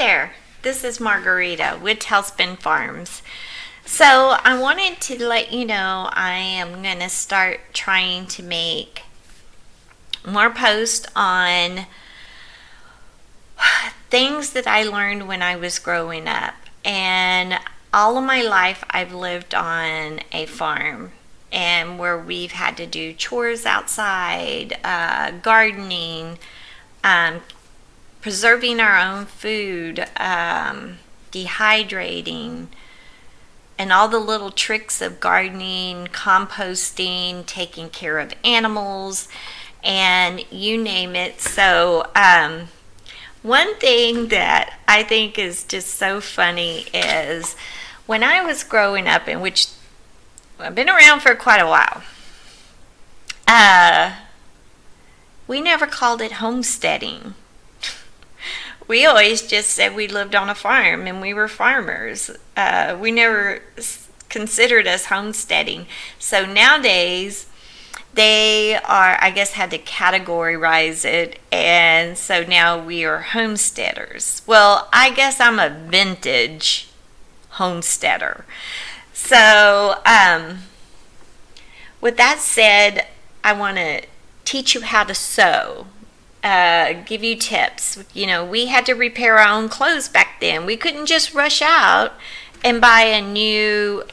there, this is Margarita with Tailspin Farms. So I wanted to let you know I am going to start trying to make more posts on things that I learned when I was growing up. And all of my life I've lived on a farm, and where we've had to do chores outside, gardening, preserving our own food, dehydrating, and all the little tricks of gardening, composting, taking care of animals, and you name it. So one thing that I think is just so funny is when I was growing up, in which I've been around for quite a while, we never called it homesteading. We always just said we lived on a farm and we were farmers. We never considered us homesteading. So nowadays, they are, I guess, had to categorize it, and so now we are homesteaders. Well, I guess I'm a vintage homesteader. So, with that said, I want to teach you how to sew. Give you tips. You know, we had to repair our own clothes back then. We couldn't just rush out and buy a new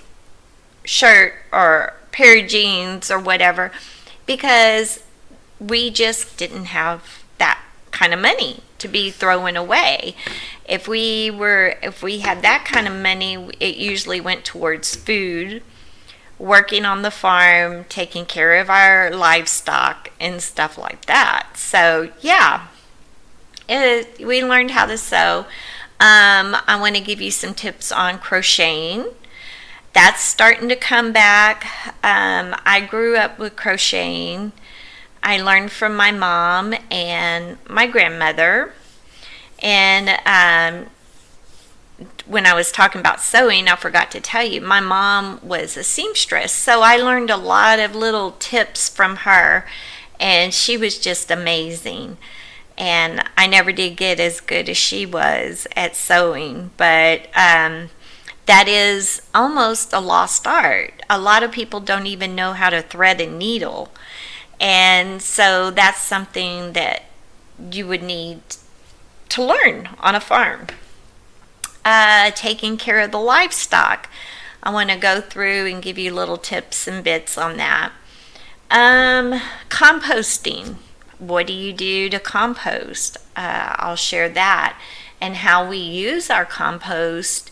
shirt or pair of jeans or whatever, because we just didn't have that kind of money to be throwing away. If we had that kind of money, it usually went towards food, working on the farm, taking care of our livestock and stuff like that. So yeah, we learned how to sew. I want to give you some tips on crocheting. That's starting to come back. I grew up with crocheting. I learned from my mom and my grandmother. And when I was talking about sewing, I forgot to tell you, my mom was a seamstress. So I learned a lot of little tips from her, and she was just amazing. And I never did get as good as she was at sewing, but that is almost a lost art. A lot of people don't even know how to thread a needle. And so that's something that you would need to learn on a farm. Taking care of the livestock. I want to go through and give you little tips and bits on that. Composting. What do you do to compost? I'll share that, and how we use our compost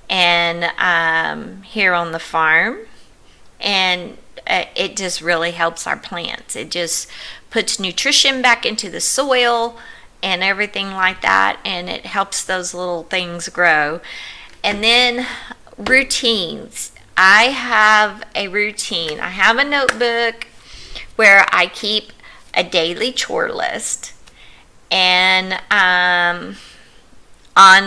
and here on the farm, and it just really helps our plants. It just puts nutrition back into the soil and everything like that, and it helps those little things grow. And then routines. I have a routine. I have a notebook where I keep a daily chore list, and on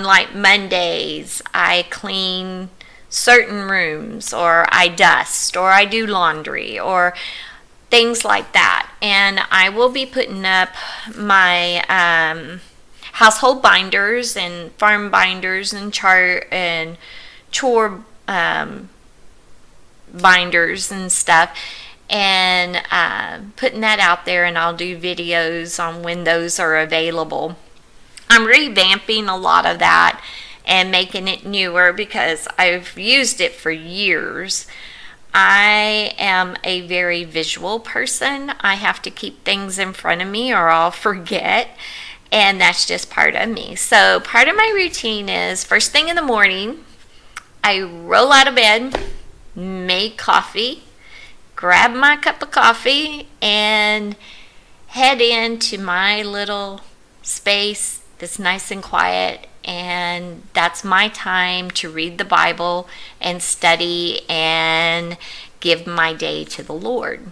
like Mondays, I clean certain rooms, or I dust, or I do laundry, or things like that. And I will be putting up my household binders and farm binders and chore binders and stuff, and putting that out there, and I'll do videos on when those are available. I'm revamping a lot of that and making it newer because I've used it for years. I am a very visual person. I have to keep things in front of me or I'll forget, and that's just part of me. So part of my routine is first thing in the morning, I roll out of bed, make coffee, grab my cup of coffee, and head into my little space that's nice and quiet, and that's my time to read the Bible and study and give my day to the Lord.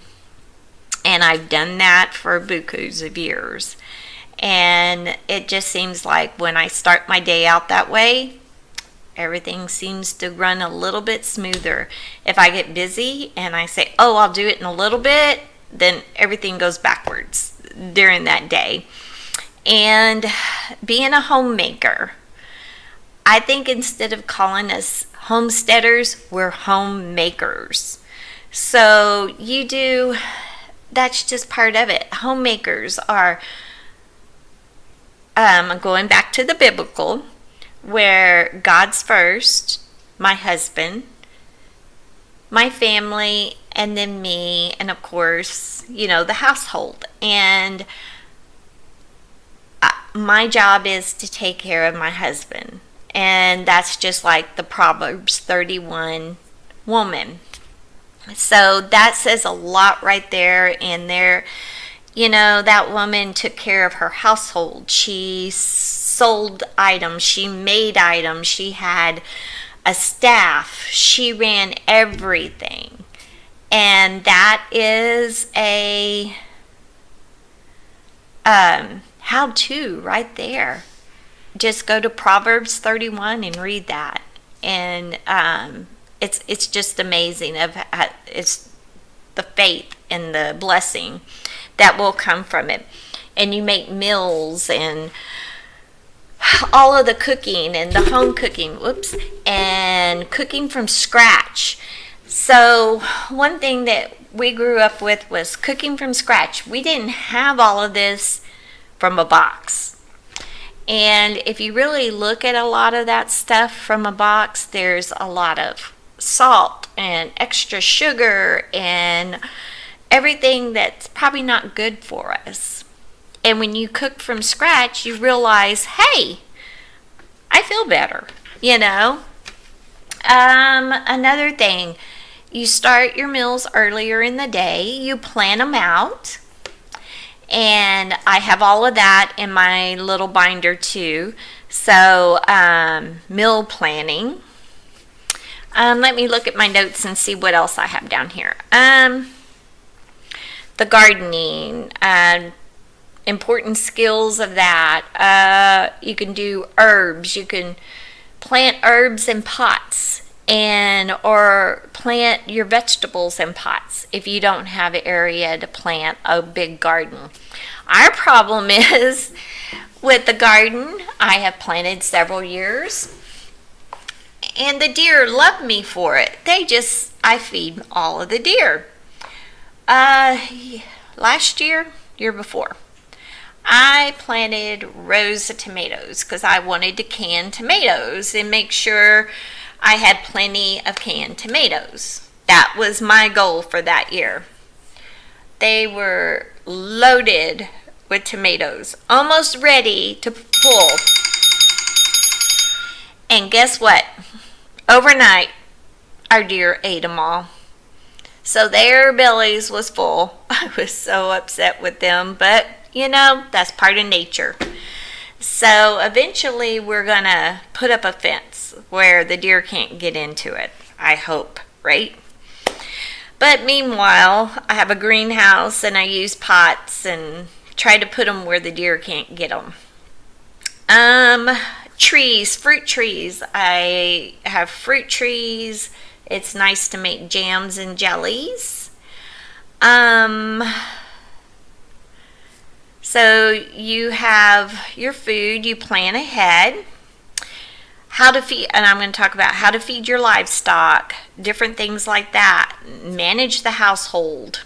And I've done that for bukus of years, and it just seems like when I start my day out that way, everything seems to run a little bit smoother. If I get busy and I say, oh, I'll do it in a little bit, then everything goes backwards during that day. And being a homemaker, I think instead of calling us homesteaders, we're homemakers. So that's just part of it. Homemakers are, going back to the biblical, where God's first, my husband, my family, and then me, and of course, the household. And my job is to take care of my husband. And that's just like the Proverbs 31 woman. So that says a lot right there. And that woman took care of her household. She sold items, she made items, she had a staff, she ran everything. And that is a how-to right there. Just go to Proverbs 31 and read that. And it's just amazing. It's the faith and the blessing that will come from it. And you make meals and all of the cooking and the home cooking, and cooking from scratch. So one thing that we grew up with was cooking from scratch. We didn't have all of this from a box. And if you really look at a lot of that stuff from a box, there's a lot of salt and extra sugar and everything that's probably not good for us. And when you cook from scratch, you realize, hey, I feel better, Another thing, you start your meals earlier in the day, you plan them out. And I have all of that in my little binder too. So, meal planning. Let me look at my notes and see what else I have down here. The gardening, important skills of that. You can do herbs. You can plant herbs in pots or plant your vegetables in pots if you don't have an area to plant a big garden. Our problem is with the garden, I have planted several years, and the deer love me for it. I feed all of the deer. Last year before, I planted rows of tomatoes because I wanted to can tomatoes and make sure I had plenty of canned tomatoes. That was my goal for that year. They were loaded with tomatoes, almost ready to pull. And guess what? Overnight, our deer ate them all. So their bellies was full. I was so upset with them, but that's part of nature. So eventually we're going to put up a fence where the deer can't get into it, I hope, right? But meanwhile, I have a greenhouse and I use pots and try to put them where the deer can't get them. Trees, fruit trees. I have fruit trees. It's nice to make jams and jellies. So you have your food, you plan ahead. How to feed, and I'm going to talk about how to feed your livestock, different things like that. Manage the household.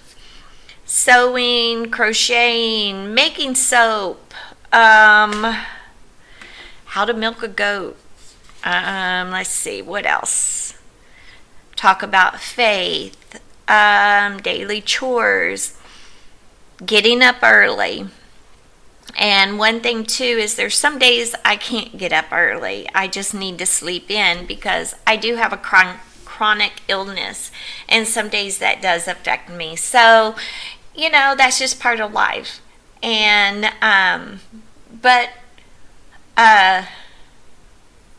Sewing, crocheting, making soap. How to milk a goat. Let's see, what else? Talk about faith, daily chores, getting up early. And one thing too is there's some days I can't get up early. I just need to sleep in because I do have a chronic illness, and some days that does affect me. So, that's just part of life. And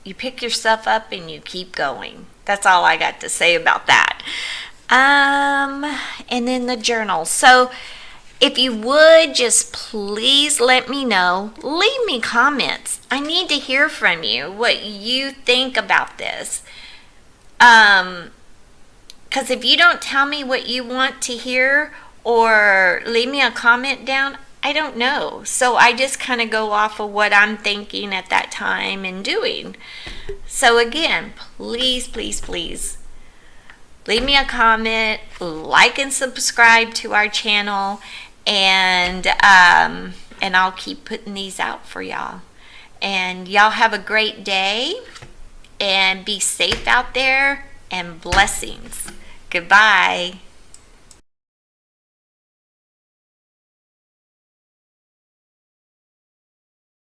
you pick yourself up and you keep going. That's all I got to say about that. And then the journal. So if you would just please let me know, leave me comments. I need to hear from you what you think about this. Because if you don't tell me what you want to hear or leave me a comment down, I don't know. So I just kind of go off of what I'm thinking at that time and doing. So again, please, please, please leave me a comment, like and subscribe to our channel, and I'll keep putting these out for y'all. And y'all have a great day and be safe out there, and blessings. Goodbye.